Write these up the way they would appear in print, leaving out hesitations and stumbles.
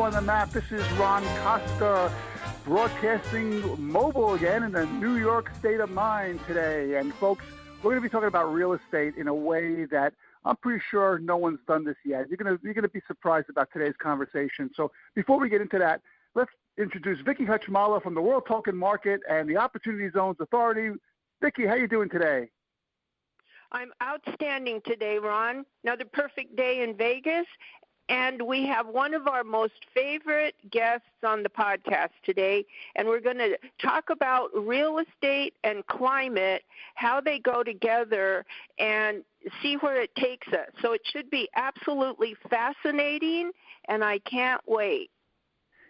on the map. This is Ron Costa, broadcasting mobile again in the New York state of mind today. And folks, we're going to be talking about real estate in a way that I'm pretty sure no one's done this yet. You're going to be surprised about today's conversation. So before we get into that, let's introduce Vicki Hutchmala from the World Token Market and the Opportunity Zones Authority. Vicki, how you doing today? I'm outstanding today, Ron. Another perfect day in Vegas. And we have one of our most favorite guests on the podcast today, and we're going to talk about real estate and climate, how they go together, and see where it takes us. So it should be absolutely fascinating, and I can't wait.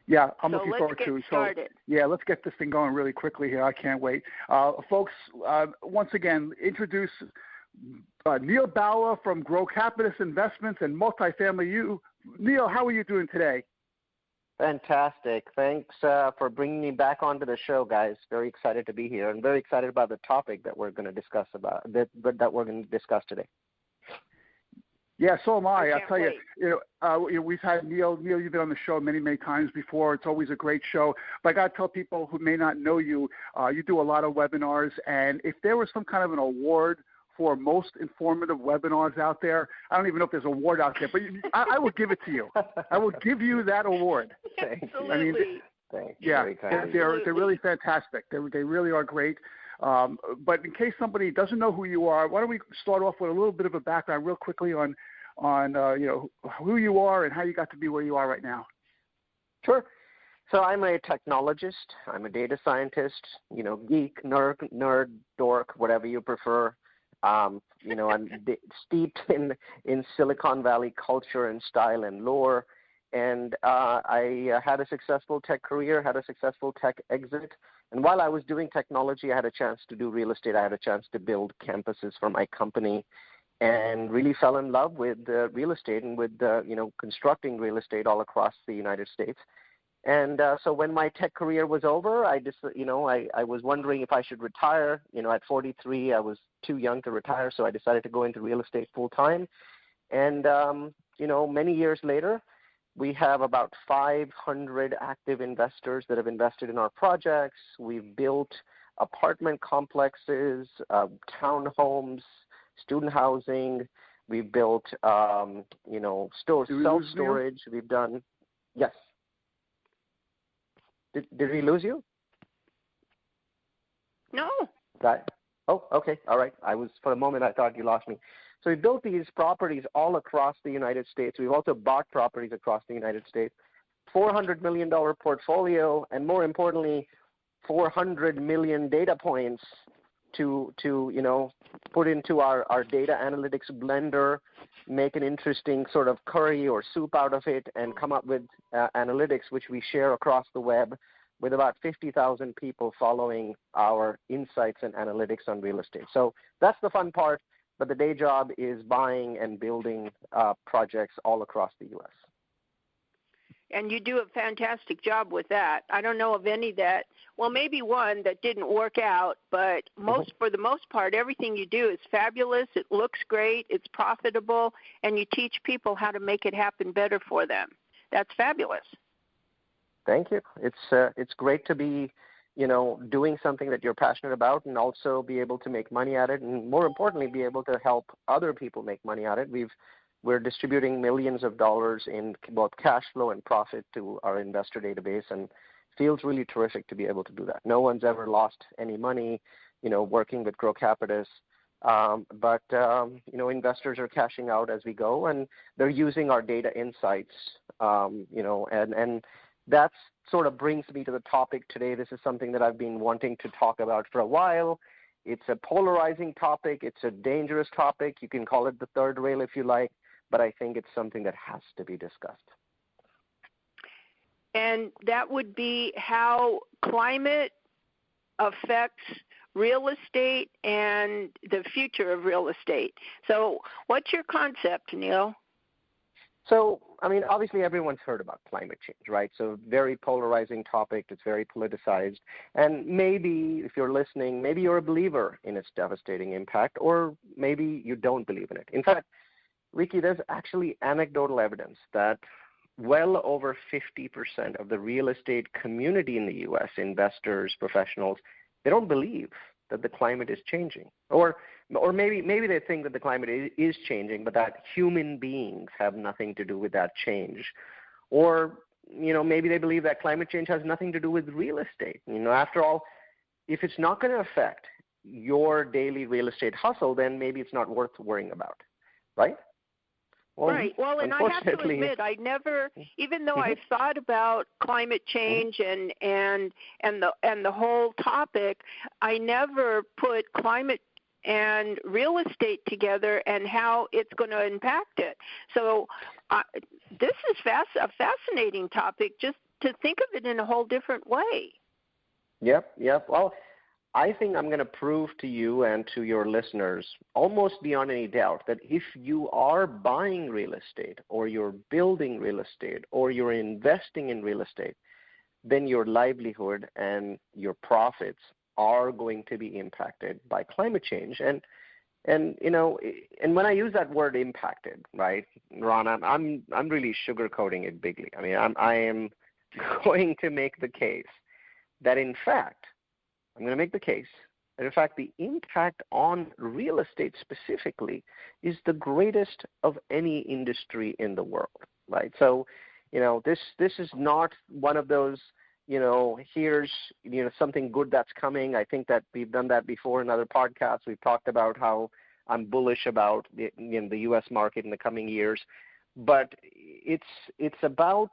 Yeah, I'm looking forward to it. So, yeah, let's get this thing going really quickly here. I can't wait. Folks, once again, introduce Neal Bawa from Grocapitus Investments and Multifamily. Neal, how are you doing today? Fantastic. Thanks for bringing me back onto the show, guys. Very excited to be here, and very excited about the topic that we're going to discuss today. Yeah, so am I. I'll tell wait. you, we've had Neal. Neal, you've been on the show many, many times before. It's always a great show. But I got to tell people who may not know you, you do a lot of webinars, and if there was some kind of an award for most informative webinars out there, I don't even know if there's an award out there, but I will give it to you. I will give you that award. Absolutely. I mean, Thanks. yeah, they're really fantastic. They really are great. But in case somebody doesn't know who you are, why don't we start off with a little bit of a background real quickly on who you are and how you got to be where you are right now. Sure. So I'm a technologist. I'm a data scientist, geek, nerd, dork, whatever you prefer. I'm steeped in Silicon Valley culture and style and lore. And I had a successful tech career, had a successful tech exit. And while I was doing technology, I had a chance to do real estate. I had a chance to build campuses for my company, and really fell in love with real estate and with constructing real estate all across the United States. And so when my tech career was over, I was wondering if I should retire. At 43, I was too young to retire, so I decided to go into real estate full time. And many years later, we have about 500 active investors that have invested in our projects. We've built apartment complexes, townhomes, student housing. We've built, self-storage. We've done, yes. Did we lose you? No. Oh, okay. All right. For a moment, I thought you lost me. So we built these properties all across the United States. We've also bought properties across the United States. $400 million portfolio, and more importantly, 400 million data points to put into our data analytics blender, make an interesting sort of curry or soup out of it, and come up with analytics which we share across the web with about 50,000 people following our insights and analytics on real estate. So that's the fun part, but the day job is buying and building projects all across the U.S. And you do a fantastic job with that. I don't know of any that, well, maybe one that didn't work out, but for the most part, everything you do is fabulous. It looks great. It's profitable, and you teach people how to make it happen better for them. That's fabulous. Thank you. It's great to be, doing something that you're passionate about, and also be able to make money at it, and more importantly, be able to help other people make money at it. We're distributing millions of dollars in both cash flow and profit to our investor database, and feels really terrific to be able to do that. No one's ever lost any money, working with Grocapitus. But investors are cashing out as we go, and they're using our data insights, and that sort of brings me to the topic today. This is something that I've been wanting to talk about for a while. It's a polarizing topic. It's a dangerous topic. You can call it the third rail if you like, but I think it's something that has to be discussed. And that would be how climate affects real estate and the future of real estate. So what's your concept, Neal? So, obviously everyone's heard about climate change, right? So very polarizing topic. It's very politicized. And maybe if you're listening, maybe you're a believer in its devastating impact, or maybe you don't believe in it. In fact, Vicki, there's actually anecdotal evidence that well over 50% of the real estate community in the U.S., investors, professionals, they don't believe that the climate is changing. Or maybe they think that the climate is changing, but that human beings have nothing to do with that change. Or, maybe they believe that climate change has nothing to do with real estate. After all, if it's not going to affect your daily real estate hustle, then maybe it's not worth worrying about, right? Well, right. Well, and I have to admit, I never, even though I've thought about climate change and the whole topic, I never put climate and real estate together and how it's going to impact it. So this is a fascinating topic, just to think of it in a whole different way. Yep. Well, I think I'm going to prove to you and to your listeners, almost beyond any doubt, that if you are buying real estate or you're building real estate or you're investing in real estate, then your livelihood and your profits are going to be impacted by climate change. And when I use that word impacted, right, Ron, I'm really sugarcoating it bigly. I mean, I am going to make the case that, in fact, the impact on real estate specifically is the greatest of any industry in the world, right? So, this is not one of those, here's, something good that's coming. I think that we've done that before in other podcasts. We've talked about how I'm bullish about the U.S. market in the coming years. But it's about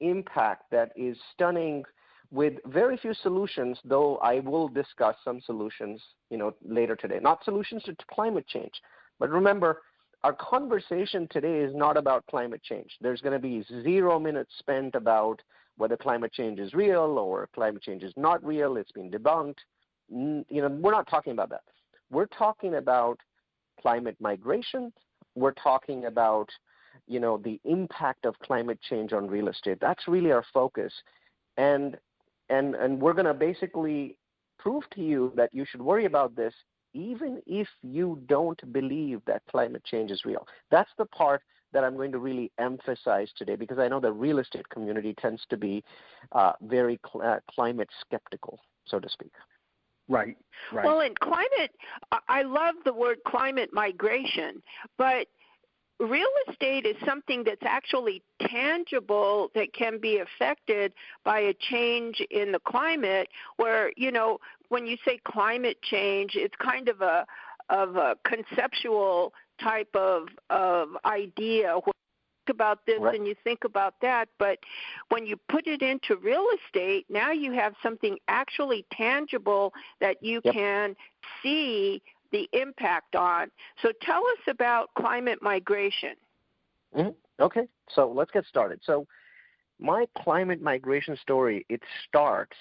impact that is stunning, with very few solutions, though I will discuss some solutions, later today. Not solutions to climate change. But remember, our conversation today is not about climate change. There's going to be 0 minutes spent about whether climate change is real or climate change is not real. It's been debunked. We're not talking about that. We're talking about climate migration. We're talking about, the impact of climate change on real estate. That's really our focus. And we're going to basically prove to you that you should worry about this even if you don't believe that climate change is real. That's the part that I'm going to really emphasize today, because I know the real estate community tends to be very climate skeptical, so to speak. Right. Well, in climate, I love the word climate migration, but real estate is something that's actually tangible that can be affected by a change in the climate, where, when you say climate change, it's kind of a conceptual type of idea. You think about this and you think about that, but when you put it into real estate, now you have something actually tangible that you can see the impact on. So tell us about climate migration. Okay, so let's get started. So my climate migration story, it starts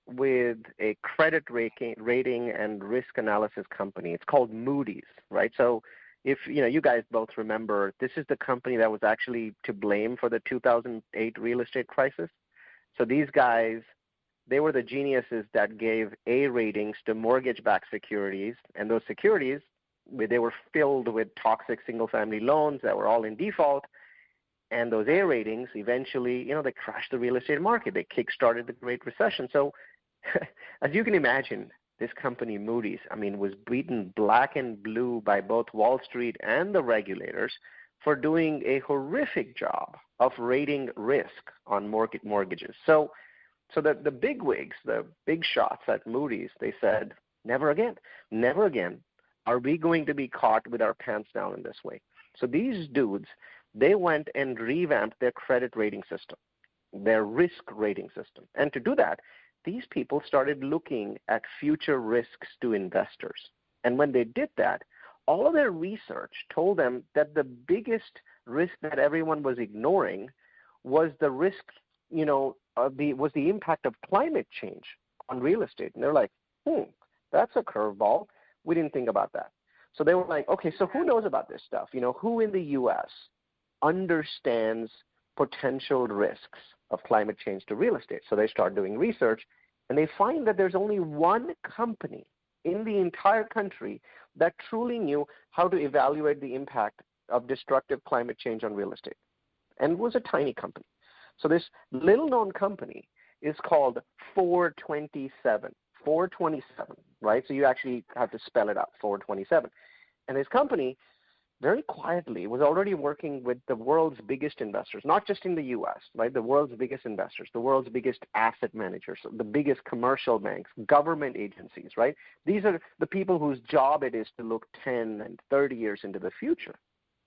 with a credit rating and risk analysis company. It's called Moody's, right? So if you guys both remember, this is the company that was actually to blame for the 2008 real estate crisis. So these guys, they were the geniuses that gave A ratings to mortgage-backed securities, and those securities, they were filled with toxic single-family loans that were all in default, and those A ratings eventually, they crashed the real estate market. They kick-started the Great Recession. So as you can imagine, this company, Moody's, was beaten black and blue by both Wall Street and the regulators for doing a horrific job of rating risk on mortgages. So the big wigs, the big shots at Moody's, they said, never again are we going to be caught with our pants down in this way. So these dudes, they went and revamped their credit rating system, their risk rating system. And to do that, these people started looking at future risks to investors. And when they did that, all of their research told them that the biggest risk that everyone was ignoring was the risk, was the impact of climate change on real estate. And they're like, that's a curveball. We didn't think about that. So they were like, okay, so who knows about this stuff? Who in the U.S. understands potential risks of climate change to real estate? So they start doing research, and they find that there's only one company in the entire country that truly knew how to evaluate the impact of destructive climate change on real estate. And it was a tiny company. So this little-known company is called 427. 427, right? So you actually have to spell it out, 427. And this company, very quietly, was already working with the world's biggest investors, not just in the U.S., right? The world's biggest investors, the world's biggest asset managers, the biggest commercial banks, government agencies, right? These are the people whose job it is to look 10 and 30 years into the future,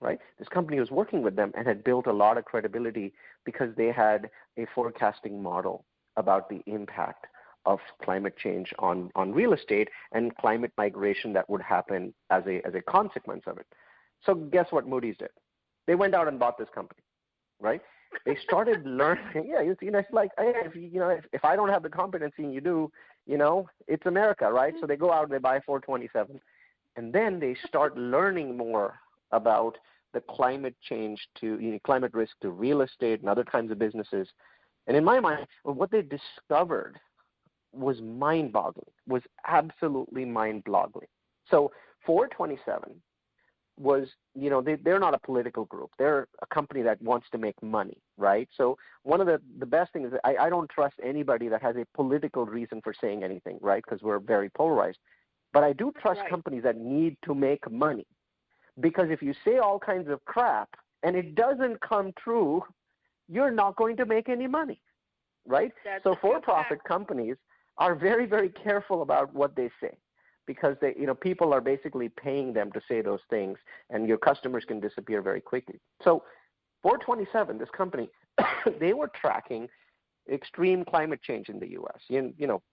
right? This company was working with them and had built a lot of credibility because they had a forecasting model about the impact of climate change on real estate and climate migration that would happen as a consequence of it. So guess what Moody's did? They went out and bought this company, right? They started learning. Yeah, it's like, hey, if I don't have the competency and you do, it's America, right? So they go out and they buy 427, and then they start learning more about the climate change climate risk to real estate and other kinds of businesses. And in my mind, what they discovered was mind-boggling, was absolutely mind-boggling. So 427 was, they're not a political group. They're a company that wants to make money, right? So one of the best things is I don't trust anybody that has a political reason for saying anything, right? Because we're very polarized. But I do trust companies that need to make money. Because if you say all kinds of crap and it doesn't come true, you're not going to make any money, right? So for-profit companies are very, very careful about what they say, because people are basically paying them to say those things, and your customers can disappear very quickly. So 427, this company, they were tracking extreme climate change in the U.S.,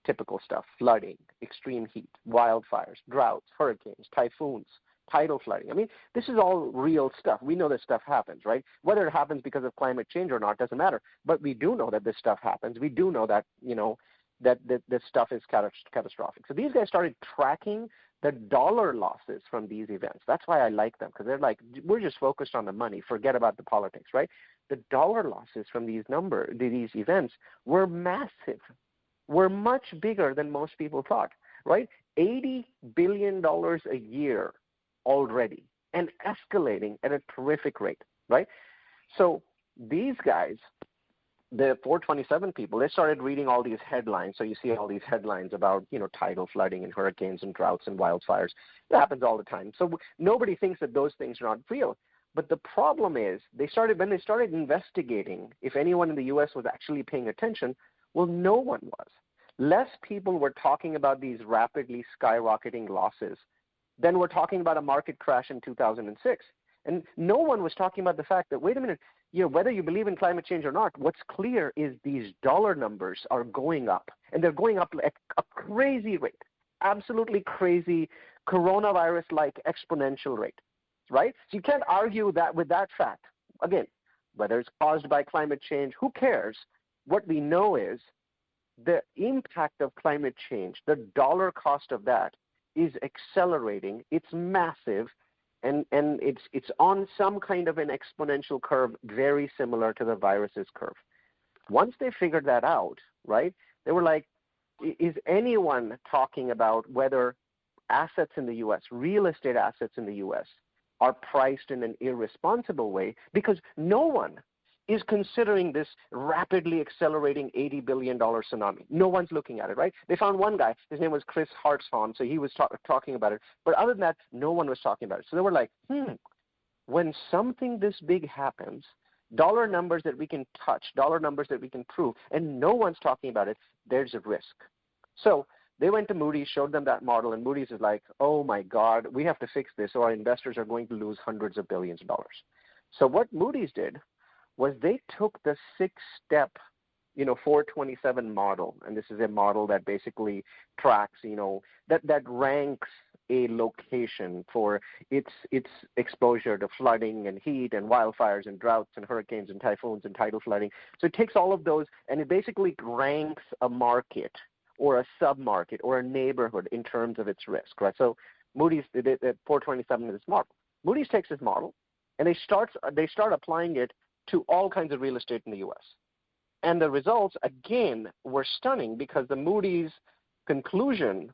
typical stuff, flooding, extreme heat, wildfires, droughts, hurricanes, typhoons, tidal flooding. I mean, this is all real stuff. We know this stuff happens, right? Whether it happens because of climate change or not doesn't matter, but we do know that this stuff happens. We do know that, that this stuff is catastrophic. So these guys started tracking the dollar losses from these events. That's why I like them, because they're like, we're just focused on the money. Forget about the politics, right? The dollar losses from these events were massive, were much bigger than most people thought, right? $80 billion a year already, and escalating at a terrific rate, right? So these guys, the 427 people, they started reading all these headlines. So you see all these headlines about, tidal flooding and hurricanes and droughts and wildfires. It happens all the time. So nobody thinks that those things are not real. But the problem is when they started investigating if anyone in the U.S. was actually paying attention, well, no one was. Less people were talking about these rapidly skyrocketing losses than were talking about a market crash in 2006. And no one was talking about the fact that, wait a minute, whether you believe in climate change or not, what's clear is these dollar numbers are going up, and they're going up at a crazy rate, absolutely crazy, coronavirus-like exponential rate, right? So you can't argue that with that fact. Again, whether it's caused by climate change, who cares? What we know is the impact of climate change, the dollar cost of that is accelerating. It's massive. And it's on some kind of an exponential curve very similar to the virus's curve. Once they figured that out, right, they were like, is anyone talking about whether assets in the U.S., real estate assets in the U.S., are priced in an irresponsible way? Because no one is considering this rapidly accelerating $80 billion tsunami. No one's looking at it, right? They found one guy. His name was Chris Hartshorn, so he was talking about it. But other than that, no one was talking about it. So they were like, when something this big happens, dollar numbers that we can touch, dollar numbers that we can prove, and no one's talking about it, there's a risk. So they went to Moody's, showed them that model, and Moody's is like, oh, my God, we have to fix this or our investors are going to lose hundreds of billions of dollars. So what Moody's did was they took the 6-step, 427 model, and this is a model that basically tracks, that ranks a location for its exposure to flooding and heat and wildfires and droughts and hurricanes and typhoons and tidal flooding. So it takes all of those, and it basically ranks a market or a sub-market or a neighborhood in terms of its risk, right? So Moody's, 427 is this model. Moody's takes this model, and they start applying it to all kinds of real estate in the U.S. And the results, again, were stunning, because the Moody's conclusion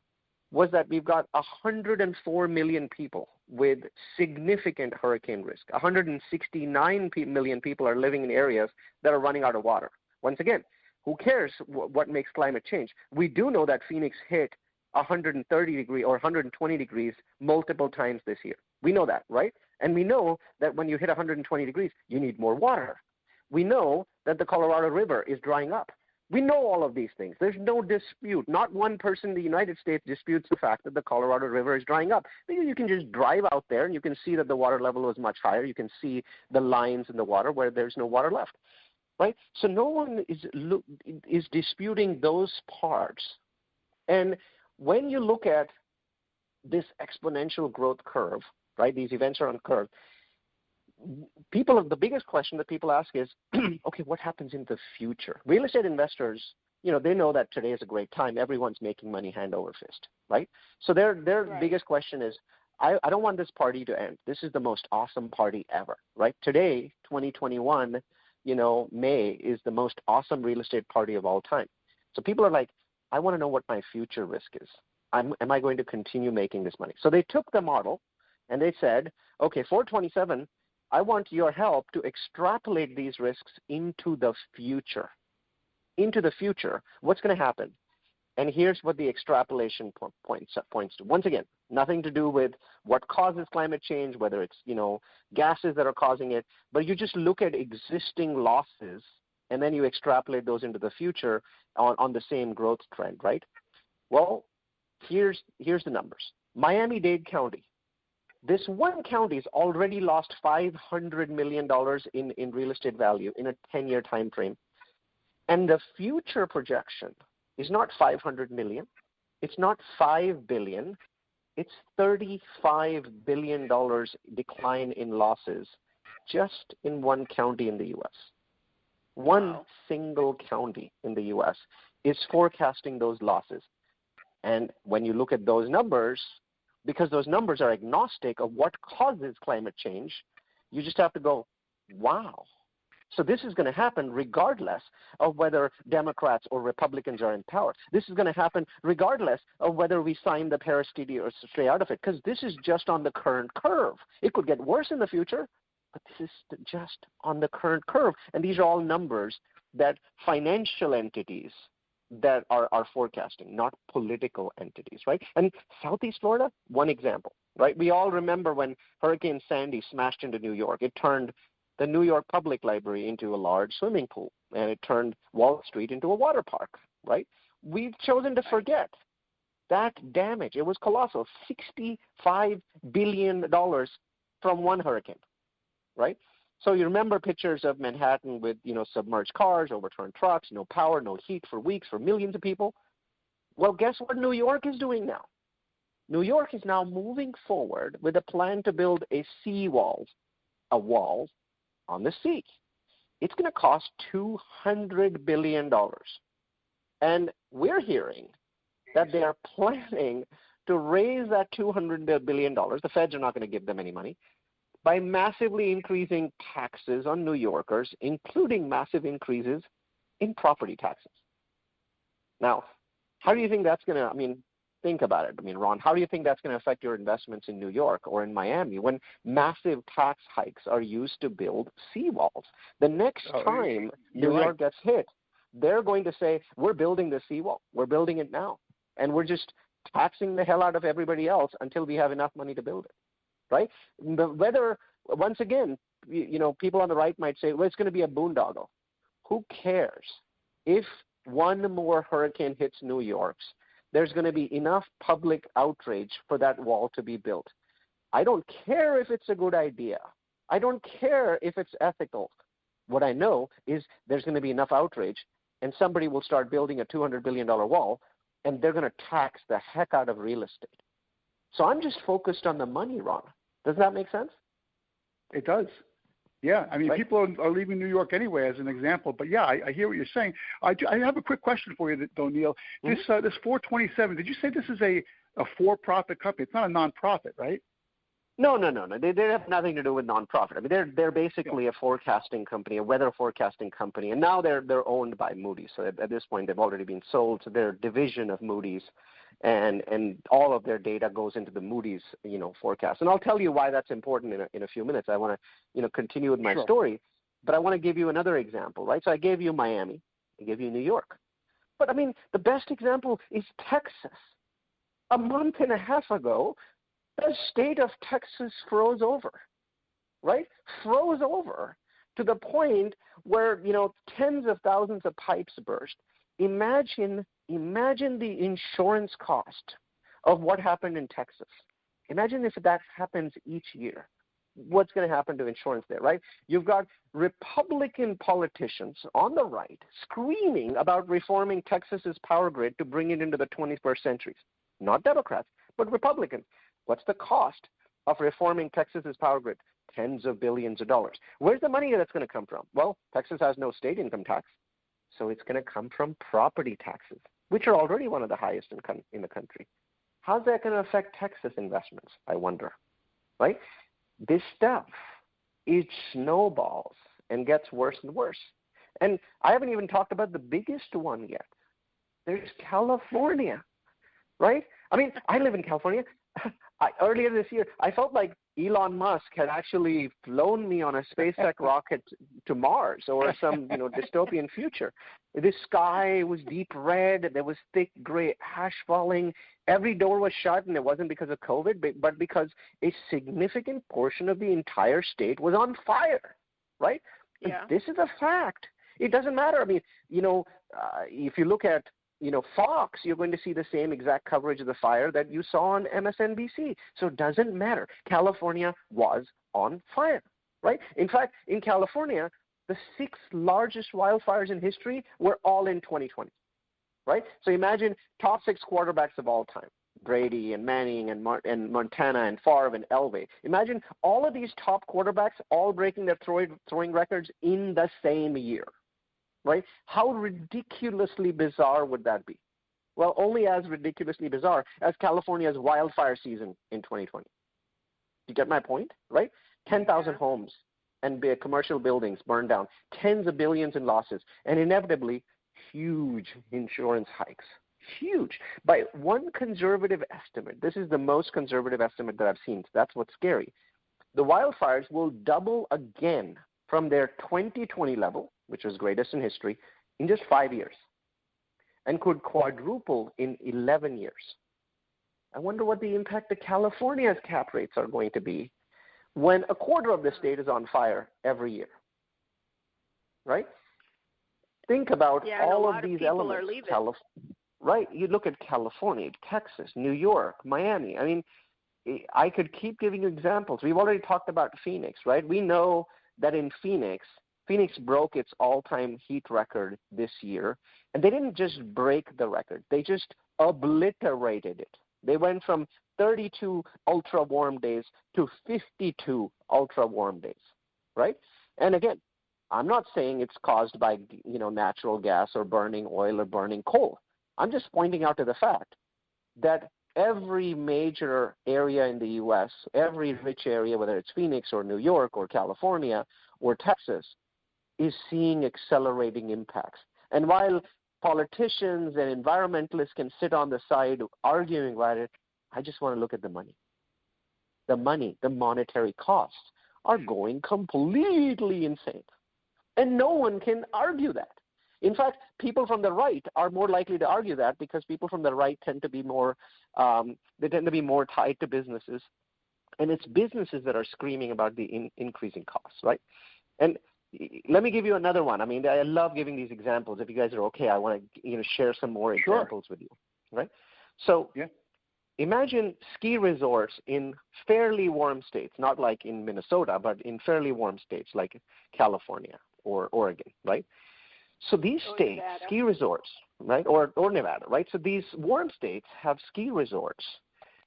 was that we've got 104 million people with significant hurricane risk. 169 million people are living in areas that are running out of water. Once again, who cares what makes climate change? We do know that Phoenix hit 130 degree or 120 degrees multiple times this year. We know that, right? And we know that when you hit 120 degrees, you need more water. We know that the Colorado River is drying up. We know all of these things. There's no dispute. Not one person in the United States disputes the fact that the Colorado River is drying up. Because you can just drive out there and you can see that the water level is much higher. You can see the lines in the water where there's no water left, right? So no one is disputing those parts. And when you look at this exponential growth curve, right, these events are on curve, the biggest question that people ask is, okay, what happens in the future? Real estate investors, they know that today is a great time. Everyone's making money hand over fist, right? So their right. biggest question is, I don't want this party to end. This is the most awesome party ever, right? Today, 2021, May is the most awesome real estate party of all time. So people are like, I want to know what my future risk is. Am I going to continue making this money? So they took the model and they said, okay, 427, I want your help to extrapolate these risks into the future. Into the future, what's going to happen? And here's what the extrapolation points to. Once again, nothing to do with what causes climate change, whether it's, gases that are causing it, but you just look at existing losses and then you extrapolate those into the future on the same growth trend, right? Well, here's the numbers. Miami-Dade County. This one county has already lost $500 million in real estate value in a 10-year time frame. And the future projection is not $500 million. It's not $5 billion. It's $35 billion decline in losses just in one county in the U.S. One single county in the U.S. is forecasting those losses. And when you look at those numbers, because those numbers are agnostic of what causes climate change, you just have to go, wow. So this is going to happen regardless of whether Democrats or Republicans are in power. This is going to happen regardless of whether we sign the Paris Treaty or stay out of it, because this is just on the current curve. It could get worse in the future, but this is just on the current curve. And these are all numbers that financial entities that are forecasting, not political entities, right? And Southeast Florida, one example, right? We all remember when Hurricane Sandy smashed into New York. It turned the New York Public Library into a large swimming pool, and it turned Wall Street into a water park, right? We've chosen to forget that damage. It was colossal, $65 billion from one hurricane, right? So you remember pictures of Manhattan with, submerged cars, overturned trucks, no power, no heat for weeks for millions of people. Well, guess what New York is doing now? New York is now moving forward with a plan to build a seawall, a wall on the sea. It's going to cost $200 billion. And we're hearing that they are planning to raise that $200 billion. The feds are not going to give them any money, by massively increasing taxes on New Yorkers, including massive increases in property taxes. Now, how do you think that's going to, think about it. Ron, how do you think that's going to affect your investments in New York or in Miami when massive tax hikes are used to build seawalls? The next time New York gets hit, they're going to say, we're building the seawall. We're building it now. And we're just taxing the hell out of everybody else until we have enough money to build it. Right? Whether, once again, people on the right might say, well, it's going to be a boondoggle. Who cares? If one more hurricane hits New York, there's going to be enough public outrage for that wall to be built. I don't care if it's a good idea. I don't care if it's ethical. What I know is there's going to be enough outrage, and somebody will start building a $200 billion wall, and they're going to tax the heck out of real estate. So I'm just focused on the money, Ron. Does that make sense? It does. Yeah, right? People are leaving New York anyway, as an example. But yeah, I hear what you're saying. I have a quick question for you, though, Neal. Mm-hmm. This 427. Did you say this is a for-profit company? It's not a nonprofit, right? No. They have nothing to do with nonprofit. They're basically a forecasting company, a weather forecasting company, and now they're owned by Moody's. So at this point, they've already been sold to their division of Moody's. And all of their data goes into the Moody's, forecast. And I'll tell you why that's important in a few minutes. I want to, continue with my story, but I want to give you another example, right? So I gave you Miami. I gave you New York. But, I mean, the best example is Texas. A month and a half ago, the state of Texas froze over, right? Froze over to the point where, tens of thousands of pipes burst. Imagine the insurance cost of what happened in Texas. Imagine if that happens each year. What's going to happen to insurance there, right? You've got Republican politicians on the right screaming about reforming Texas's power grid to bring it into the 21st century. Not Democrats, but Republicans. What's the cost of reforming Texas's power grid? Tens of billions of dollars. Where's the money that's going to come from? Well, Texas has no state income tax, so it's going to come from property taxes, which are already one of the highest in the country. How's that going to affect Texas investments, I wonder, right? This stuff, it snowballs and gets worse and worse. And I haven't even talked about the biggest one yet. There's California, right? I mean, I live in California. Earlier this year, I felt like Elon Musk had actually flown me on a SpaceX rocket to Mars or some, dystopian future. The sky was deep red. There was thick gray ash falling. Every door was shut, and it wasn't because of COVID, but because a significant portion of the entire state was on fire, right? Yeah. This is a fact. It doesn't matter. I mean, if you look at Fox, you're going to see the same exact coverage of the fire that you saw on MSNBC. So it doesn't matter. California was on fire, right? In fact, in California, the 6 largest wildfires in history were all in 2020, right? So imagine top 6 quarterbacks of all time, Brady and Manning and Montana and Favre and Elway. Imagine all of these top quarterbacks all breaking their throwing records in the same year. Right? How ridiculously bizarre would that be? Well, only as ridiculously bizarre as California's wildfire season in 2020. You get my point, right? 10,000 homes and commercial buildings burned down, tens of billions in losses, and inevitably huge insurance hikes. Huge. By one conservative estimate, this is the most conservative estimate that I've seen, so that's what's scary. The wildfires will double again from their 2020 level, which was greatest in history, in just 5 years, and could quadruple in 11 years. I wonder what the impact of California's cap rates are going to be when a quarter of the state is on fire every year, right? Think about all of these elements. Right? You look at California, Texas, New York, Miami. I mean, I could keep giving you examples. We've already talked about Phoenix, right? We know that in Phoenix broke its all-time heat record this year, and they didn't just break the record. They just obliterated it. They went from 32 ultra-warm days to 52 ultra-warm days, right? And again, I'm not saying it's caused by, natural gas or burning oil or burning coal. I'm just pointing out to the fact that every major area in the U.S., every rich area, whether it's Phoenix or New York or California or Texas, is seeing accelerating impacts. And while politicians and environmentalists can sit on the side arguing about it, I just want to look at the money. The money, the monetary costs are going completely insane. And no one can argue that. In fact, people from the right are more likely to argue that because people from the right tend to be more tied to businesses. And it's businesses that are screaming about the increasing costs, right? And let me give you another one. I mean, I love giving these examples. If you guys are okay, I want to share some more examples with you, right? So imagine ski resorts in fairly warm states, not like in Minnesota, but in fairly warm states like California or Oregon, right? So these states, Nevada. Ski resorts, right, or Nevada, right? So these warm states have ski resorts,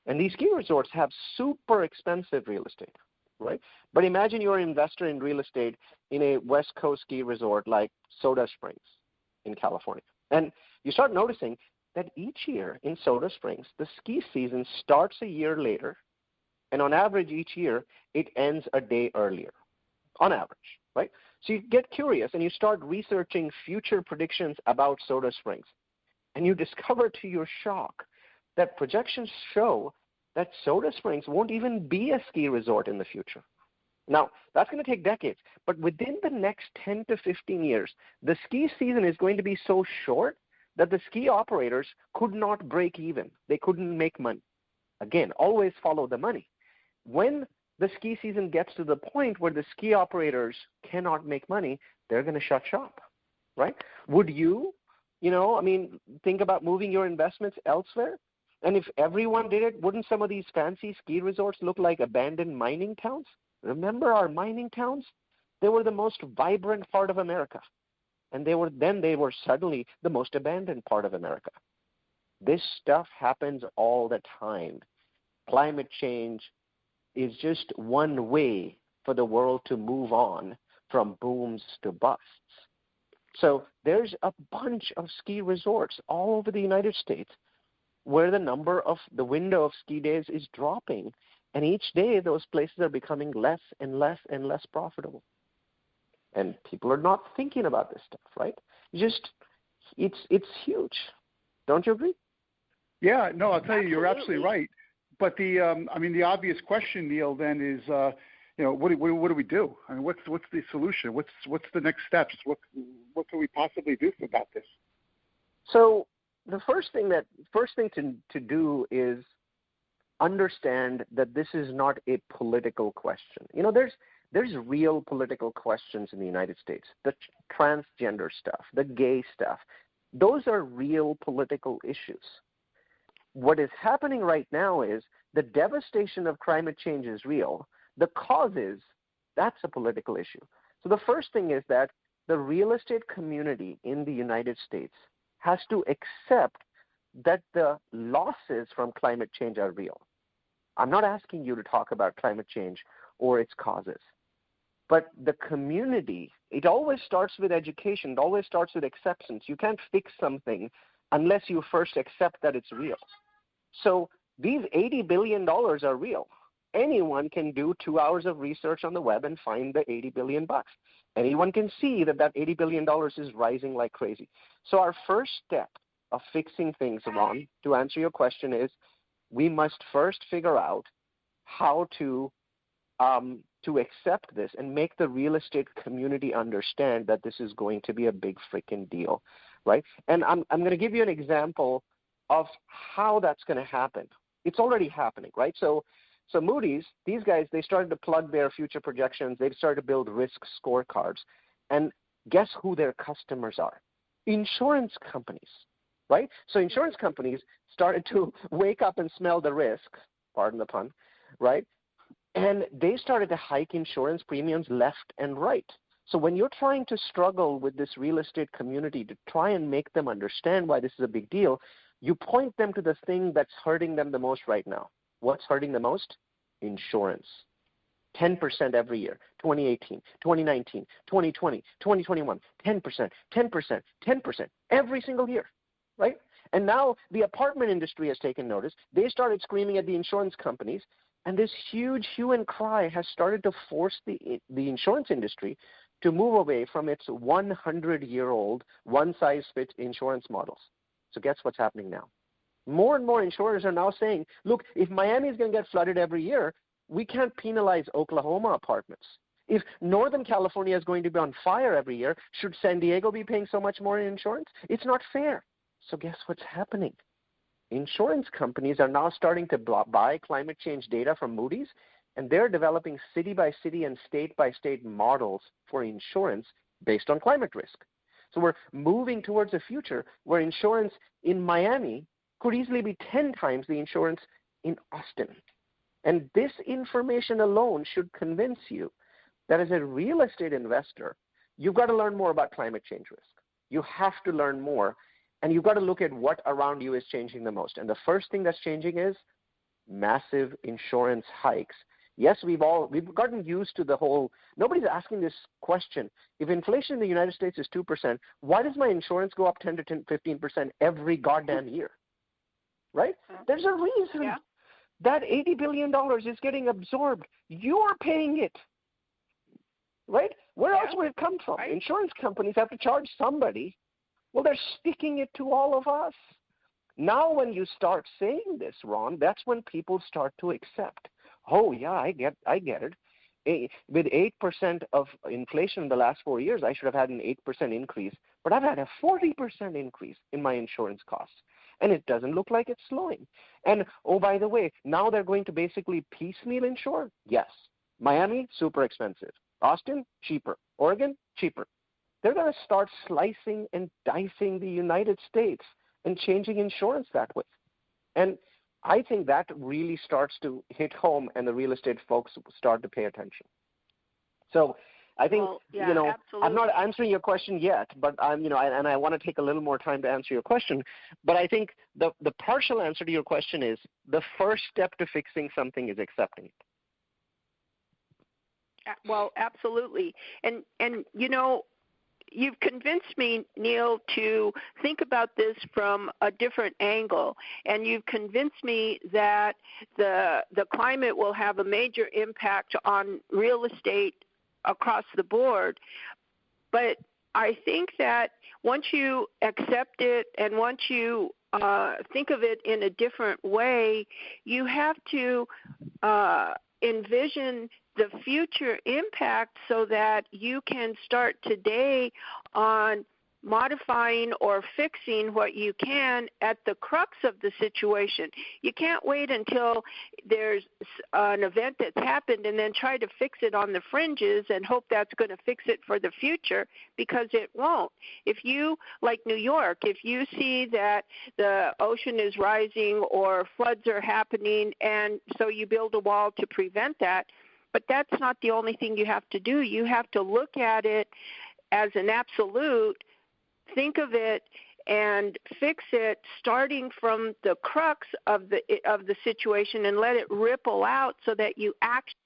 and these ski resorts have super expensive real estate, right? But imagine you're an investor in real estate in a West Coast ski resort like Soda Springs in California. And you start noticing that each year in Soda Springs, the ski season starts a year later, and on average each year, it ends a day earlier, on average, right? So you get curious and you start researching future predictions about Soda Springs. And you discover to your shock that projections show that Soda Springs won't even be a ski resort in the future. Now, that's going to take decades, but within the next 10 to 15 years, the ski season is going to be so short that the ski operators could not break even. They couldn't make money. Again, always follow the money. When the ski season gets to the point where the ski operators cannot make money, they're going to shut shop, right? Would you, think about moving your investments elsewhere? And if everyone did it, wouldn't some of these fancy ski resorts look like abandoned mining towns? Remember our mining towns? They were the most vibrant part of America. And they were suddenly the most abandoned part of America. This stuff happens all the time. Climate change is just one way for the world to move on from booms to busts. So there's a bunch of ski resorts all over the United States where the window of ski days is dropping. And each day those places are becoming less and less and less profitable. And people are not thinking about this stuff, right? It's huge. Don't you agree? Yeah, no, I'll tell you, you're absolutely right. But the obvious question, Neal, then is, what do we do? I mean, what's the solution? What's the next steps? What can we possibly do about this? So the first thing to do is understand that this is not a political question. There's real political questions in the United States. The transgender stuff, the gay stuff, those are real political issues. What is happening right now is the devastation of climate change is real. The causes, that's a political issue. So the first thing is that the real estate community in the United States has to accept that the losses from climate change are real. I'm not asking you to talk about climate change or its causes. But the community, it always starts with education. It always starts with acceptance. You can't fix something unless you first accept that it's real. So these $80 billion are real. Anyone can do 2 hours of research on the web and find the $80 billion. Anyone can see that $80 billion is rising like crazy. So our first step of fixing things, Ron, to answer your question is we must first figure out how to accept this and make the real estate community understand that this is going to be a big freaking deal, right? And I'm going to give you an example of how that's going to happen. It's already happening, right? So Moody's, these guys, they started to plug their future projections. They've started to build risk scorecards. And guess who their customers are? Insurance companies, right? So insurance companies started to wake up and smell the risk, pardon the pun, right? And they started to hike insurance premiums left and right. So when you're trying to struggle with this real estate community to try and make them understand why this is a big deal, you point them to the thing that's hurting them the most right now. What's hurting the most? Insurance. 10% every year. 2018, 2019, 2020, 2021, 10%, 10%, 10%, every single year, right? And now the apartment industry has taken notice. They started screaming at the insurance companies. And this huge hue and cry has started to force the insurance industry to move away from its 100-year-old one-size-fits insurance models. So guess what's happening now? More and more insurers are now saying, look, if Miami is going to get flooded every year, we can't penalize Oklahoma apartments. If Northern California is going to be on fire every year, should San Diego be paying so much more in insurance? It's not fair. So guess what's happening? Insurance companies are now starting to buy climate change data from Moody's, and they're developing city-by-city and state-by-state models for insurance based on climate risk. So we're moving towards a future where insurance in Miami could easily be 10 times the insurance in Austin. And this information alone should convince you that as a real estate investor, you've got to learn more about climate change risk. You have to learn more. And you've got to look at what around you is changing the most. And the first thing that's changing is massive insurance hikes. Yes, we've gotten used to the whole, nobody's asking this question. If inflation in the United States is 2%, why does my insurance go up 10 to 15% every goddamn year? Right? There's a reason. Yeah. That $80 billion is getting absorbed. You are paying it. Right? Where else would it come from? Right. Insurance companies have to charge somebody. Well, they're sticking it to all of us. Now when you start saying this, Ron, that's when people start to accept. Oh, yeah, I get it. With 8% of inflation in the last 4 years, I should have had an 8% increase, but I've had a 40% increase in my insurance costs. And it doesn't look like it's slowing. And, oh, by the way, now they're going to basically piecemeal insure? Yes. Miami, super expensive. Austin, cheaper. Oregon, cheaper. They're going to start slicing and dicing the United States and changing insurance that way. And I think that really starts to hit home, and the real estate folks start to pay attention. So I think, absolutely. I'm not answering your question yet, but and I want to take a little more time to answer your question. But I think the partial answer to your question is the first step to fixing something is accepting it. Well, absolutely. And you've convinced me, Neal, to think about this from a different angle, and you've convinced me that the climate will have a major impact on real estate across the board. But I think that once you accept it and once you think of it in a different way, you have to envision the future impact so that you can start today on modifying or fixing what you can at the crux of the situation. You can't wait until there's an event that's happened and then try to fix it on the fringes and hope that's going to fix it for the future, because it won't. If you, like New York, if you see that the ocean is rising or floods are happening, and so you build a wall to prevent that, but that's not the only thing you have to do. You have to look at it as an absolute, think of it and fix it starting from the crux of the situation and let it ripple out so that you actually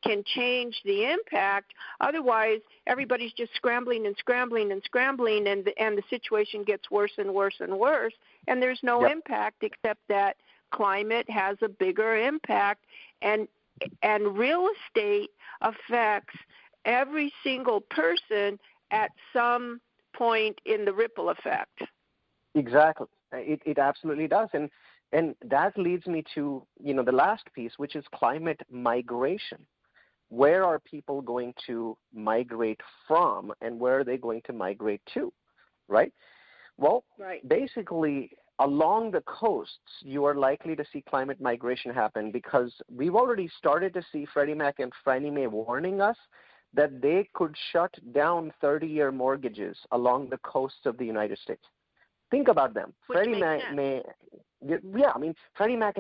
can change the impact. Otherwise, everybody's just scrambling and scrambling and scrambling, and the situation gets worse and worse and worse, and there's no impact except that climate has a bigger impact, and real estate affects every single person at some point in the ripple effect. Exactly. It absolutely does. And that leads me to, the last piece, which is climate migration. Where are people going to migrate from, and where are they going to migrate to, right? Well, basically, along the coasts, you are likely to see climate migration happen because we've already started to see Freddie Mac and Fannie Mae warning us that they could shut down 30-year mortgages along the coasts of the United States. Think about them. Freddie Mac and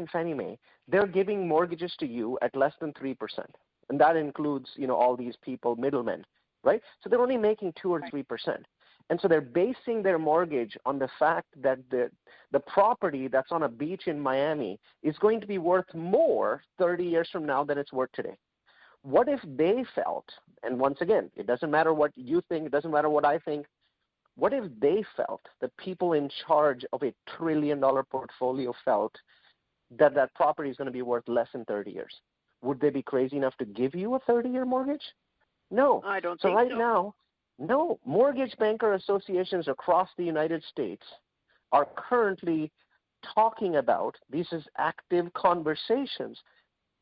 Fannie Mae, they're giving mortgages to you at less than 3%. And that includes, all these people, middlemen, right? So they're only making 2 or 3%. And so they're basing their mortgage on the fact that the property that's on a beach in Miami is going to be worth more 30 years from now than it's worth today. What if they felt, and once again, it doesn't matter what you think, it doesn't matter what I think, what if they felt, the people in charge of $1 trillion portfolio felt that that property is going to be worth less in 30 years? Would they be crazy enough to give you a 30-year mortgage? No. I don't think so. So right now, no. Mortgage banker associations across the United States are currently talking about, this is active conversations,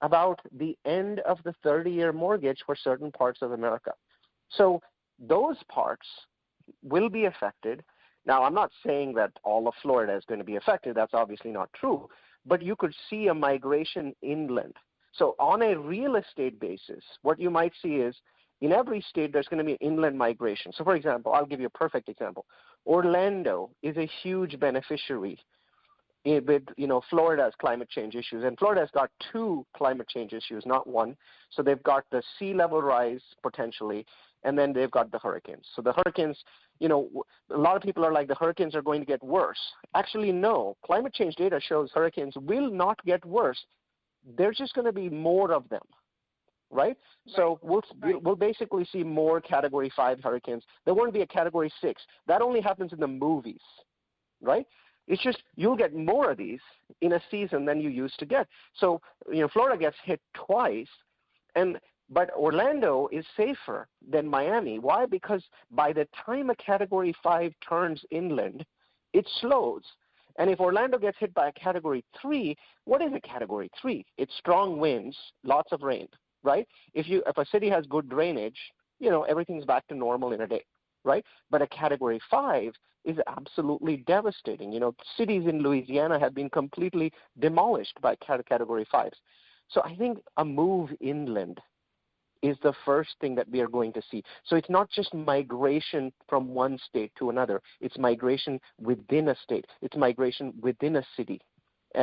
about the end of the 30-year mortgage for certain parts of America. So those parts will be affected. Now, I'm not saying that all of Florida is going to be affected. That's obviously not true. But you could see a migration inland. So on a real estate basis, what you might see is in every state there's going to be an inland migration. So, for example, I'll give you a perfect example. Orlando is a huge beneficiary with Florida's climate change issues, and Florida's got 2 climate change issues, not one. So they've got the sea level rise potentially, and then they've got the hurricanes. So the hurricanes, a lot of people are like, the hurricanes are going to get worse. Actually, no. Climate change data shows hurricanes will not get worse. There's just going to be more of them, right? So we'll basically see more Category 5 hurricanes. There won't be a Category 6. That only happens in the movies, right? It's just you'll get more of these in a season than you used to get. So, Florida gets hit twice, but Orlando is safer than Miami. Why? Because by the time a Category 5 turns inland, it slows. And if Orlando gets hit by a Category 3, what is a Category 3? It's strong winds, lots of rain, right? If a city has good drainage, everything's back to normal in a day, right? But a Category 5 is absolutely devastating. Cities in Louisiana have been completely demolished by Category 5s. So I think a move inland is the first thing that we are going to see. So it's not just migration from one state to another. It's migration within a state. It's migration within a city,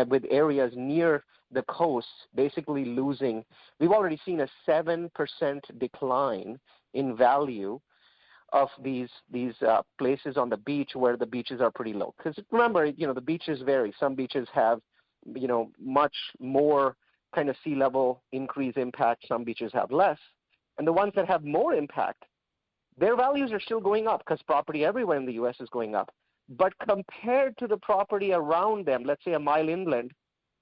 with areas near the coast basically losing. We've already seen a 7% decline in value of these places on the beach where the beaches are pretty low. Because remember, the beaches vary. Some beaches have, much more kind of sea level increase impact. Some beaches have less. And the ones that have more impact, their values are still going up because property everywhere in the U.S. is going up. But compared to the property around them, let's say a mile inland,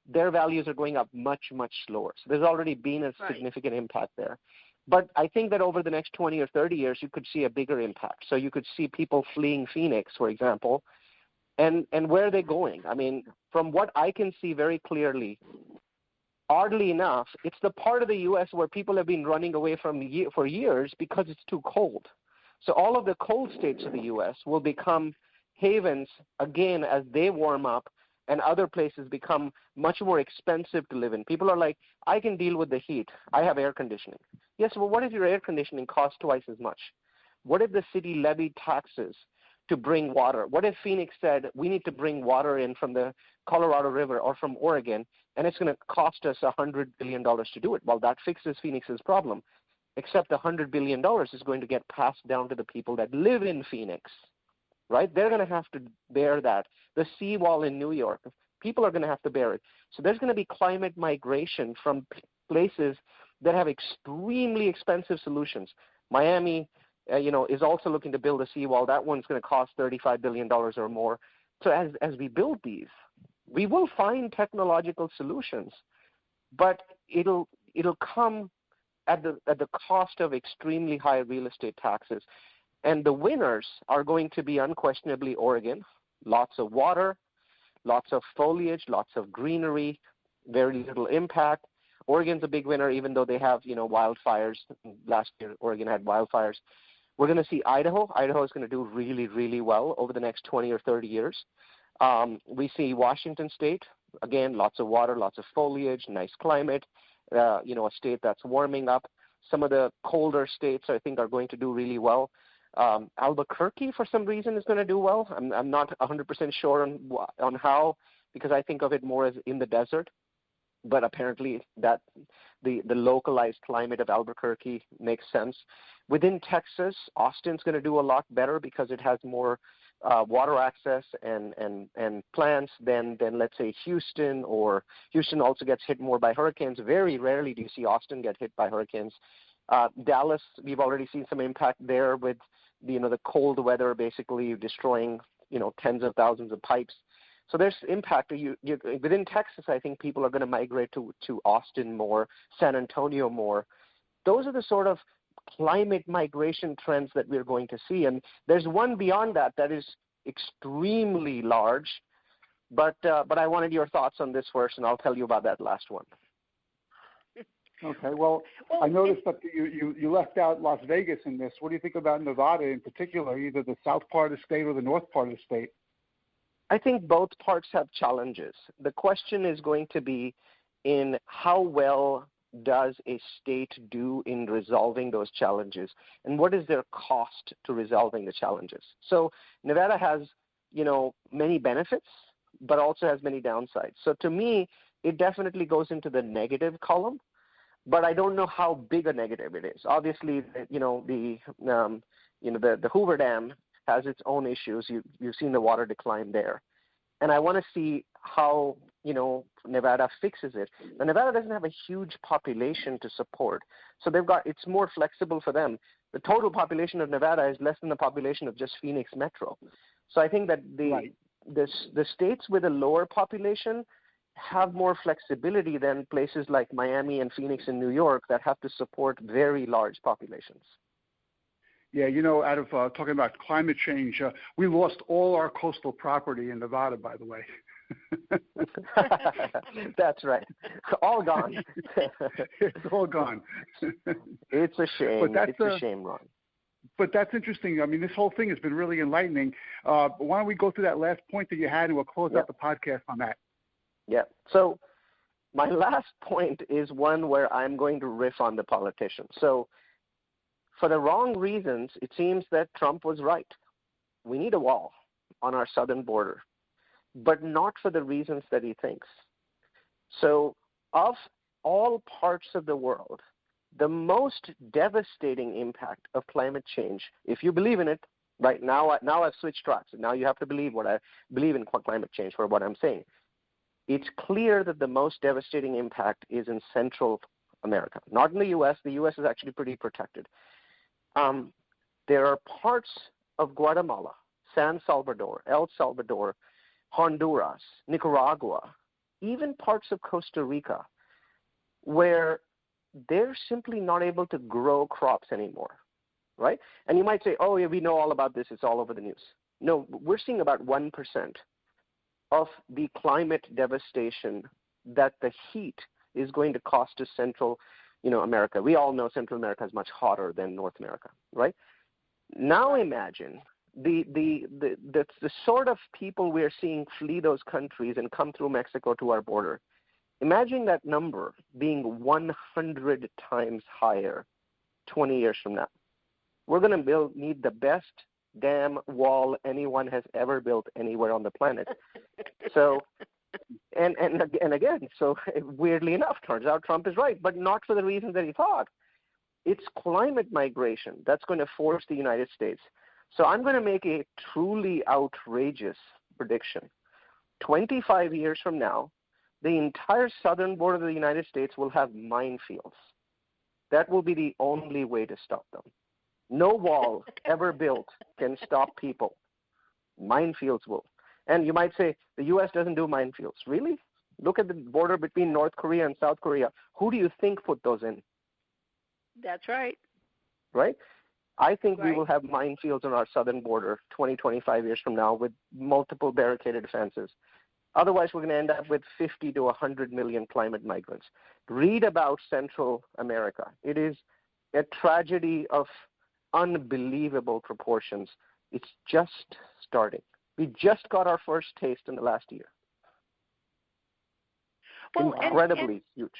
their values are going up much, much slower. So there's already been a significant impact there. But I think that over the next 20 or 30 years, you could see a bigger impact. So you could see people fleeing Phoenix, for example, and where are they going? I mean, from what I can see very clearly, oddly enough, it's the part of the U.S. where people have been running away from for years because it's too cold. So all of the cold states of the U.S. will become havens again as they warm up and other places become much more expensive to live in. People are like, I can deal with the heat. I have air conditioning. Yes, well, what if your air conditioning costs twice as much? What if the city levied taxes to bring water? What if Phoenix said, we need to bring water in from the Colorado River or from Oregon, and it's going to cost us $100 billion to do it? Well, that fixes Phoenix's problem, except $100 billion is going to get passed down to the people that live in Phoenix, right? They're going to have to bear that. The seawall in New York, people are going to have to bear it. So there's going to be climate migration from places that have extremely expensive solutions. Miami, is also looking to build a seawall. That one's going to cost $35 billion or more. So as we build these, we will find technological solutions, but it'll come at the cost of extremely high real estate taxes. And the winners are going to be unquestionably Oregon. Lots of water, lots of foliage, lots of greenery, very little impact. Oregon's a big winner, even though they have, wildfires. Last year, Oregon had wildfires. We're going to see Idaho. Idaho is going to do really, really well over the next 20 or 30 years. We see Washington State, again, lots of water, lots of foliage, nice climate, a state that's warming up. Some of the colder states, I think, are going to do really well. Albuquerque, for some reason, is going to do well. I'm not 100% sure on how, because I think of it more as in the desert. But apparently that the localized climate of Albuquerque makes sense. Within Texas, Austin's going to do a lot better because it has more water access and plants than let's say Houston, or Houston also gets hit more by hurricanes. Very rarely do you see Austin get hit by hurricanes. Dallas, we've already seen some impact there with the cold weather basically destroying tens of thousands of pipes. So there's impact. Within Texas, I think people are going to migrate to Austin more, San Antonio more. Those are the sort of climate migration trends that we're going to see. And there's one beyond that is extremely large. But I wanted your thoughts on this first, and I'll tell you about that last one. Okay. Well, I noticed that you left out Las Vegas in this. What do you think about Nevada in particular, either the south part of the state or the north part of the state? I think both parts have challenges. The question is going to be in how well does a state do in resolving those challenges, and what is their cost to resolving the challenges? So Nevada has, many benefits, but also has many downsides. So to me, it definitely goes into the negative column, but I don't know how big a negative it is. Obviously, the Hoover Dam has its own issues. You've seen the water decline there. And I want to see how, Nevada fixes it. Now, Nevada doesn't have a huge population to support. So it's more flexible for them. The total population of Nevada is less than the population of just Phoenix Metro. So I think that the states with a lower population have more flexibility than places like Miami and Phoenix and New York that have to support very large populations. Yeah, out of talking about climate change, we lost all our coastal property in Nevada, by the way. That's right. All gone. It's all gone. It's a shame. It's a shame, Ron. But that's interesting. I mean, this whole thing has been really enlightening. Why don't we go through that last point that you had, and we'll close out the podcast on that. Yeah. So my last point is one where I'm going to riff on the politicians. So for the wrong reasons, it seems that Trump was right. We need a wall on our southern border, but not for the reasons that he thinks. So of all parts of the world, the most devastating impact of climate change, if you believe in it, right now I've switched tracks. Now you have to believe what I believe in climate change for what I'm saying. It's clear that the most devastating impact is in Central America, not in the U.S. The U.S. is actually pretty protected. There are parts of Guatemala, San Salvador, El Salvador, Honduras, Nicaragua, even parts of Costa Rica, where they're simply not able to grow crops anymore, right? And you might say, oh, yeah, we know all about this. It's all over the news. No, we're seeing about 1% of the climate devastation that the heat is going to cost to Central, America. We all know Central America is much hotter than North America, right? Now imagine the sort of people we're seeing flee those countries and come through Mexico to our border. Imagine that number being 100 times higher 20 years from now. We're going to need the best damn wall anyone has ever built anywhere on the planet. So, and again, so weirdly enough, turns out Trump is right, but not for the reasons that he thought. It's climate migration that's going to force the United States. So I'm going to make a truly outrageous prediction. 25 years from now, the entire southern border of the United States will have minefields. That will be the only way to stop them. No wall ever built can stop people. Minefields will. And you might say, the U.S. doesn't do minefields. Really? Look at the border between North Korea and South Korea. Who do you think put those in? That's right. Right? I think we will have minefields on our southern border 20, 25 years from now with multiple barricaded fences. Otherwise, we're going to end up with 50 to 100 million climate migrants. Read about Central America. It is a tragedy of unbelievable proportions. It's just starting. We just got our first taste in the last year. Well, incredibly huge.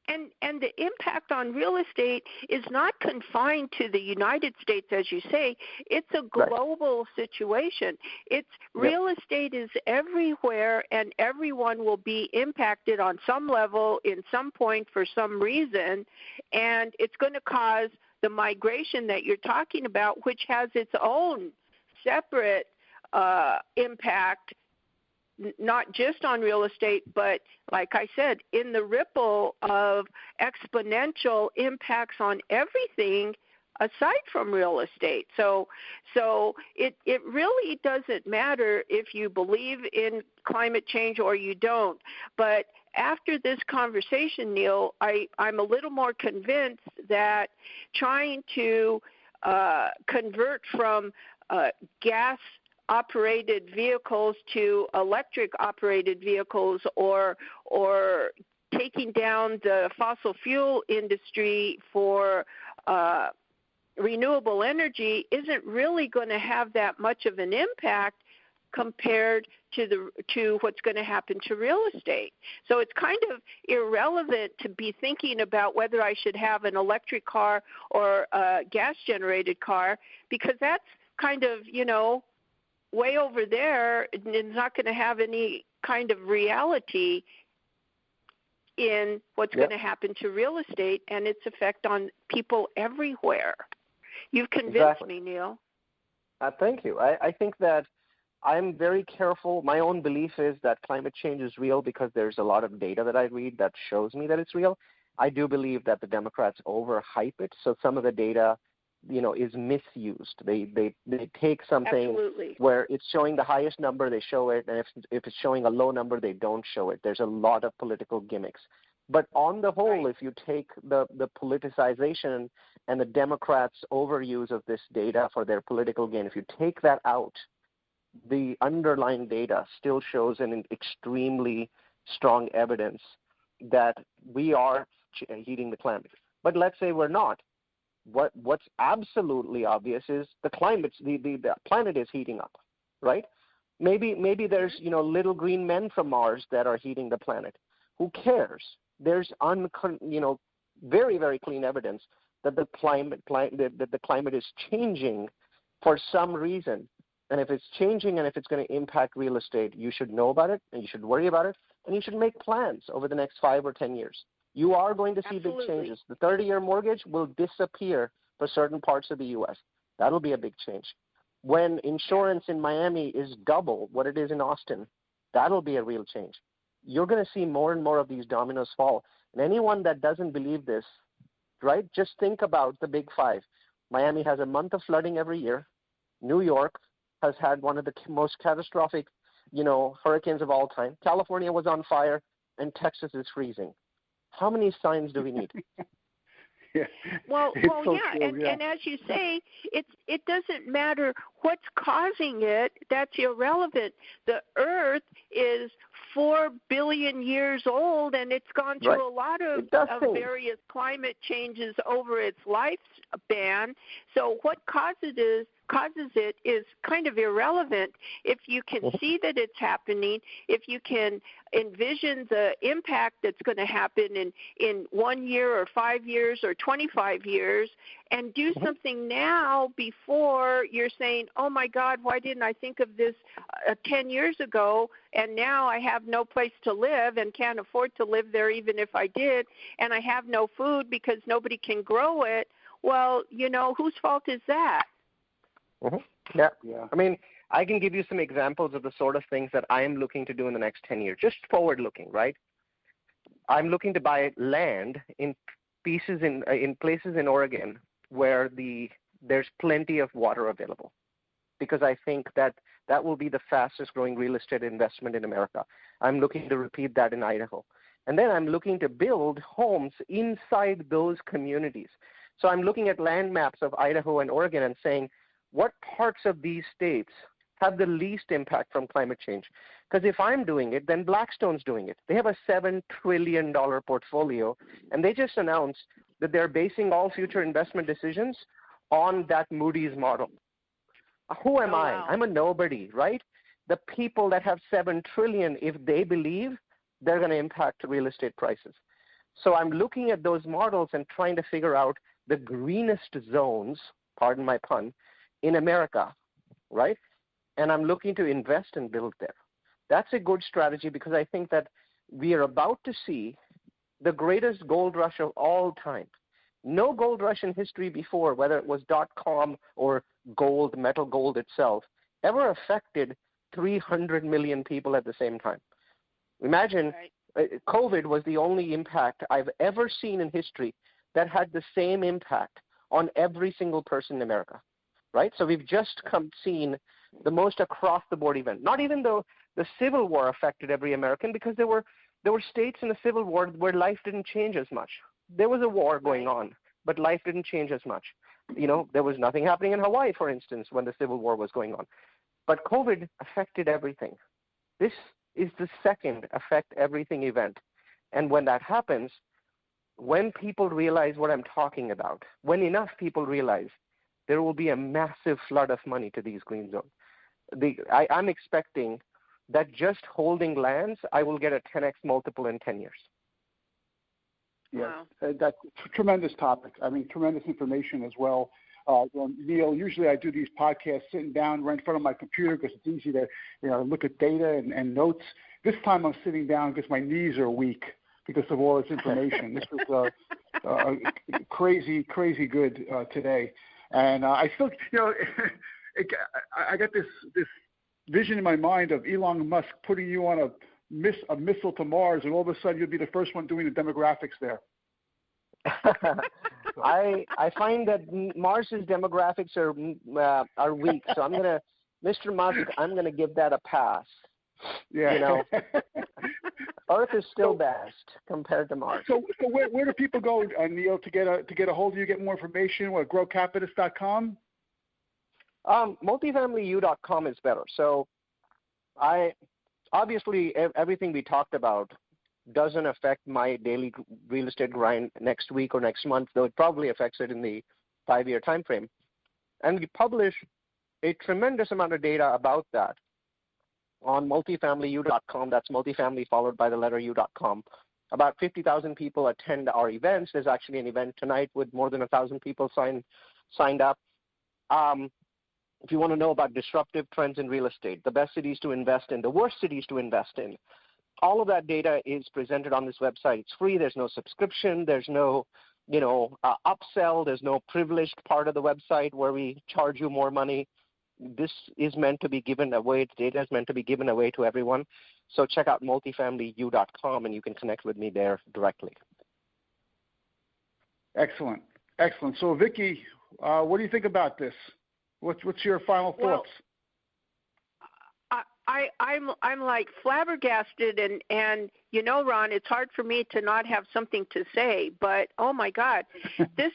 And the impact on real estate is not confined to the United States, as you say. It's a global situation. It's real estate is everywhere, and everyone will be impacted on some level in some point for some reason, and it's going to cause the migration that you're talking about, which has its own separate impact, not just on real estate, but like I said, in the ripple of exponential impacts on everything aside from real estate. So it really doesn't matter if you believe in climate change or you don't. But after this conversation, Neal, I'm a little more convinced that trying to convert from gas-operated vehicles to electric-operated vehicles, or taking down the fossil fuel industry for renewable energy isn't really going to have that much of an impact compared to what's going to happen to real estate. So it's kind of irrelevant to be thinking about whether I should have an electric car or a gas-generated car, because that's kind of, way over there, and it's not going to have any kind of reality in what's going to happen to real estate and its effect on people everywhere. You've convinced me, Neal. Thank you. I think that I'm very careful. My own belief is that climate change is real because there's a lot of data that I read that shows me that it's real. I do believe that the Democrats overhype it, so some of the data is misused. They take something where it's showing the highest number, they show it, and if it's showing a low number, they don't show it. There's a lot of political gimmicks. But on the whole, if you take the politicization and the Democrats' overuse of this data for their political gain, if you take that out, the underlying data still shows an extremely strong evidence that we are heating the climate. But let's say we're not. What's absolutely obvious is the planet is heating up, right? Maybe there's little green men from Mars that are heating the planet. Who cares? There's very, very clean evidence that the climate is changing for some reason. And if it's changing and if it's going to impact real estate, you should know about it and you should worry about it and you should make plans over the next 5 or 10 years. You are going to see big changes. The 30-year mortgage will disappear for certain parts of the U.S. That'll be a big change. When insurance in Miami is double what it is in Austin, that'll be a real change. You're going to see more and more of these dominoes fall. And anyone that doesn't believe this, right, just think about the big five. Miami has a month of flooding every year. New York has had one of the most catastrophic, hurricanes of all time. California was on fire, and Texas is freezing. How many signs do we need? Yeah. Well, so yeah, true, and as you say, it doesn't matter what's causing it. That's irrelevant. The Earth is 4 billion years old, and it's gone through a lot of various climate changes over its lifespan. So what causes it is kind of irrelevant. If you can see that it's happening, if you can envision the impact that's going to happen in 1 year or 5 years or 25 years, and do something now before you're saying, oh my God, why didn't I think of this 10 years ago, and now I have no place to live and can't afford to live there even if I did, and I have no food because nobody can grow it. Well, whose fault is that? Yeah. I mean, I can give you some examples of the sort of things that I am looking to do in the next 10 years, just forward-looking, right? I'm looking to buy land in places in Oregon where there's plenty of water available, because I think that will be the fastest-growing real estate investment in America. I'm looking to repeat that in Idaho. And then I'm looking to build homes inside those communities. So I'm looking at land maps of Idaho and Oregon and saying, what parts of these states have the least impact from climate change? Because if I'm doing it, then Blackstone's doing it. They have a $7 trillion portfolio, and they just announced that they're basing all future investment decisions on that Moody's model. Who am I? Wow. I'm a nobody, right? The people that have $7 trillion, if they believe, they're going to impact real estate prices. So I'm looking at those models and trying to figure out the greenest zones, pardon my pun, in America, right? And I'm looking to invest and build there. That's a good strategy, because I think that we are about to see the greatest gold rush of all time. No gold rush in history before, whether it was .com or gold, metal gold itself, ever affected 300 million people at the same time. Imagine COVID was the only impact I've ever seen in history that had the same impact on every single person in America. Right? So we've just seen the most across-the-board event. Not even though the Civil War affected every American, because there were states in the Civil War where life didn't change as much. There was a war going on, but life didn't change as much. There was nothing happening in Hawaii, for instance, when the Civil War was going on. But COVID affected everything. This is the second affect everything event. And when that happens, when people realize what I'm talking about, when enough people realize, there will be a massive flood of money to these green zones. I'm expecting that just holding lands, I will get a 10x multiple in 10 years. Yeah, that's a tremendous topic. I mean, tremendous information as well. Neal, usually I do these podcasts sitting down right in front of my computer because it's easy to look at data and notes. This time I'm sitting down because my knees are weak because of all this information. This was crazy good today. And I still, I got this vision in my mind of Elon Musk putting you on a missile to Mars, and all of a sudden you'll be the first one doing the demographics there. I find that Mars's demographics are weak, so Mr. Musk, I'm gonna give that a pass. Yeah. Earth is still best compared to Mars. So where do people go, Neal, to get a hold of you, get more information? What, Grocapitus.com? Multifamilyu.com is better. So obviously everything we talked about doesn't affect my daily real estate grind next week or next month, though it probably affects it in the 5-year time frame. And we publish a tremendous amount of data about that on multifamilyu.com. That's multifamily followed by the letter u.com. About 50,000 people attend our events. There's actually an event tonight with more than 1,000 people signed up. If you want to know about disruptive trends in real estate, the best cities to invest in, the worst cities to invest in, all of that data is presented on this website. It's free. There's no subscription. There's no, upsell. There's no privileged part of the website where we charge you more money. This is meant to be given away. The data is meant to be given away to everyone. So check out multifamilyu.com, and you can connect with me there directly. Excellent. Excellent. So, Vicki, what do you think about this? What's your final thoughts? I'm like flabbergasted, and Ron, it's hard for me to not have something to say, but oh my God, this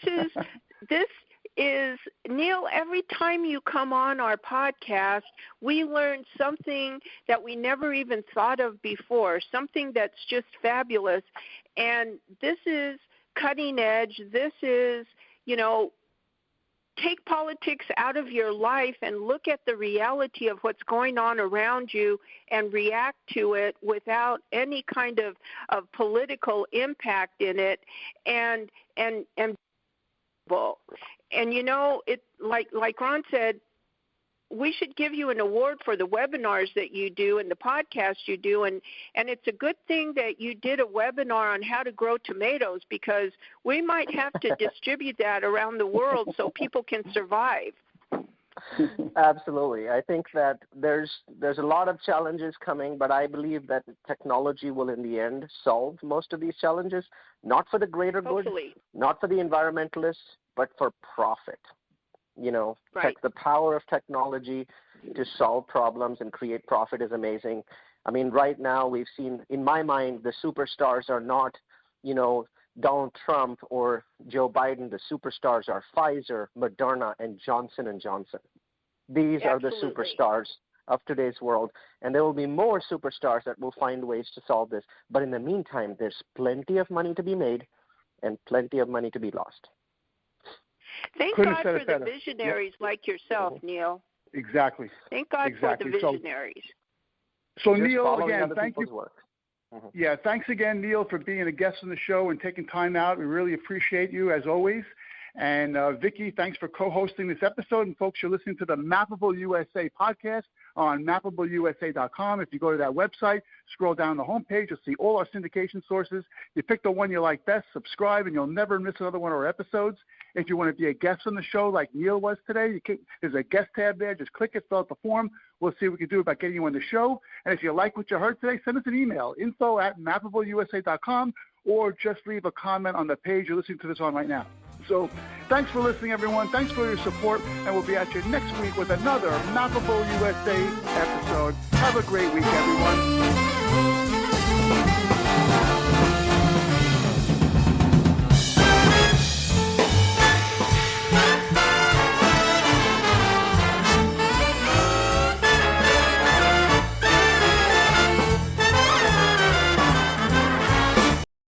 is Neal, every time you come on our podcast, we learn something that we never even thought of before, something that's just fabulous. And this is cutting edge. This is, take politics out of your life and look at the reality of what's going on around you and react to it without any kind of political impact in it. And it like Ron said, we should give you an award for the webinars that you do and the podcast you do, and it's a good thing that you did a webinar on how to grow tomatoes, because we might have to distribute that around the world so people can survive. Absolutely. I think that there's a lot of challenges coming, but I believe that technology will in the end solve most of these challenges, not for the greater good, not for the environmentalists, but for profit. Right. The power of technology to solve problems and create profit is amazing. I mean, right now we've seen, in my mind, the superstars are not, Donald Trump or Joe Biden. The superstars are Pfizer, Moderna, and Johnson & Johnson. These are the superstars of today's world, and there will be more superstars that will find ways to solve this. But in the meantime, there's plenty of money to be made and plenty of money to be lost. Thank God for the visionaries like yourself, Neal. Exactly. Thank God for the visionaries. So Neal, again, thank you. Yeah, thanks again, Neal, for being a guest on the show and taking time out. We really appreciate you, as always. And Vicki, thanks for co-hosting this episode. And folks, you're listening to the Mappable USA podcast on MappableUSA.com. If you go to that website, scroll down the homepage, you'll see all our syndication sources. You pick the one you like best, subscribe, and you'll never miss another one of our episodes. If you want to be a guest on the show like Neal was today, there's a guest tab there. Just click it, fill out the form. We'll see what we can do about getting you on the show. And if you like what you heard today, send us an email, info@MappableUSA.com, or just leave a comment on the page you're listening to this on right now. So thanks for listening, everyone. Thanks for your support, and we'll be at you next week with another Mappable USA episode. Have a great week, everyone.